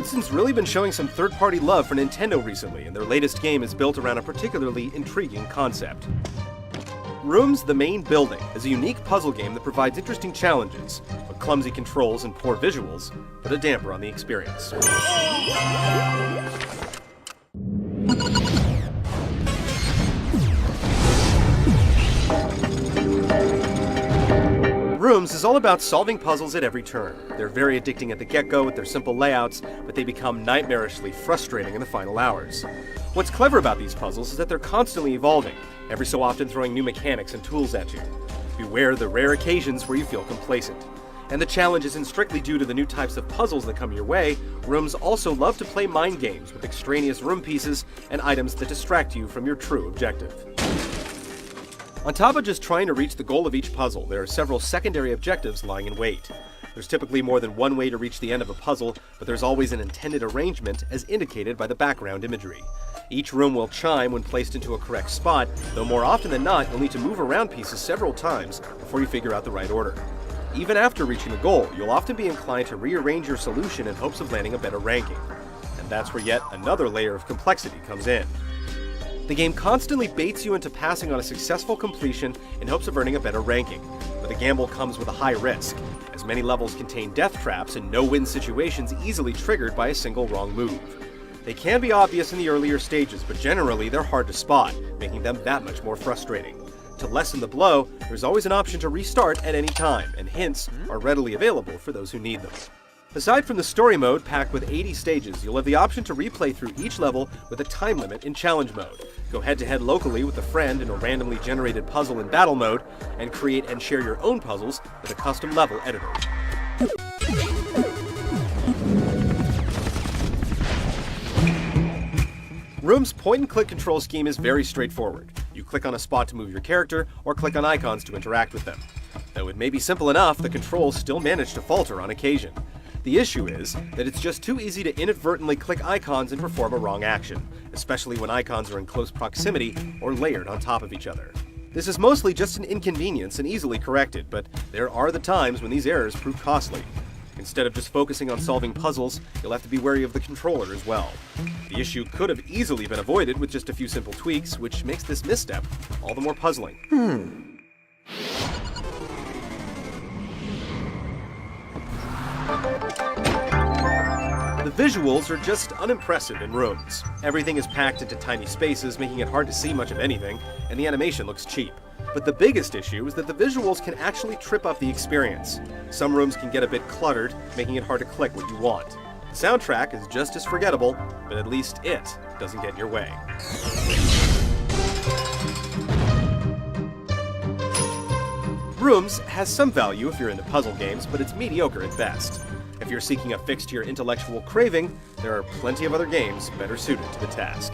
Hudson's really been showing some third-party love for Nintendo recently, and their latest game is built around a particularly intriguing concept. Rooms, the main building, is a unique puzzle game that provides interesting challenges, but clumsy controls and poor visuals put a damper on the experience. Rooms is all about solving puzzles at every turn. They're very addicting at the get-go with their simple layouts, but they become nightmarishly frustrating in the final hours. What's clever about these puzzles is that they're constantly evolving, every so often throwing new mechanics and tools at you. Beware the rare occasions where you feel complacent. And the challenge isn't strictly due to the new types of puzzles that come your way. Rooms also love to play mind games with extraneous room pieces and items that distract you from your true objective. On top of just trying to reach the goal of each puzzle, there are several secondary objectives lying in wait. There's typically more than one way to reach the end of a puzzle, but there's always an intended arrangement as indicated by the background imagery. Each room will chime when placed into a correct spot, though more often than not, you'll need to move around pieces several times before you figure out the right order. Even after reaching the goal, you'll often be inclined to rearrange your solution in hopes of landing a better ranking. And that's where yet another layer of complexity comes in. The game constantly baits you into passing on a successful completion in hopes of earning a better ranking, but the gamble comes with a high risk, as many levels contain death traps and no-win situations easily triggered by a single wrong move. They can be obvious in the earlier stages, but generally they're hard to spot, making them that much more frustrating. To lessen the blow, there's always an option to restart at any time, and hints are readily available for those who need them. Aside from the story mode, packed with 80 stages, you'll have the option to replay through each level with a time limit in challenge mode, go head-to-head locally with a friend in a randomly generated puzzle in battle mode, and create and share your own puzzles with a custom level editor. Room's point-and-click control scheme is very straightforward. You click on a spot to move your character, or click on icons to interact with them. Though it may be simple enough, the controls still manage to falter on occasion. The issue is that it's just too easy to inadvertently click icons and perform a wrong action, especially when icons are in close proximity or layered on top of each other. This is mostly just an inconvenience and easily corrected, but there are the times when these errors prove costly. Instead of just focusing on solving puzzles, you'll have to be wary of the controller as well. The issue could have easily been avoided with just a few simple tweaks, which makes this misstep all the more puzzling. The visuals are just unimpressive in Rooms. Everything is packed into tiny spaces, making it hard to see much of anything, and the animation looks cheap. But the biggest issue is that the visuals can actually trip up the experience. Some rooms can get a bit cluttered, making it hard to click what you want. The soundtrack is just as forgettable, but at least it doesn't get in your way. Rooms has some value if you're into puzzle games, but it's mediocre at best. If you're seeking a fix to your intellectual craving, there are plenty of other games better suited to the task.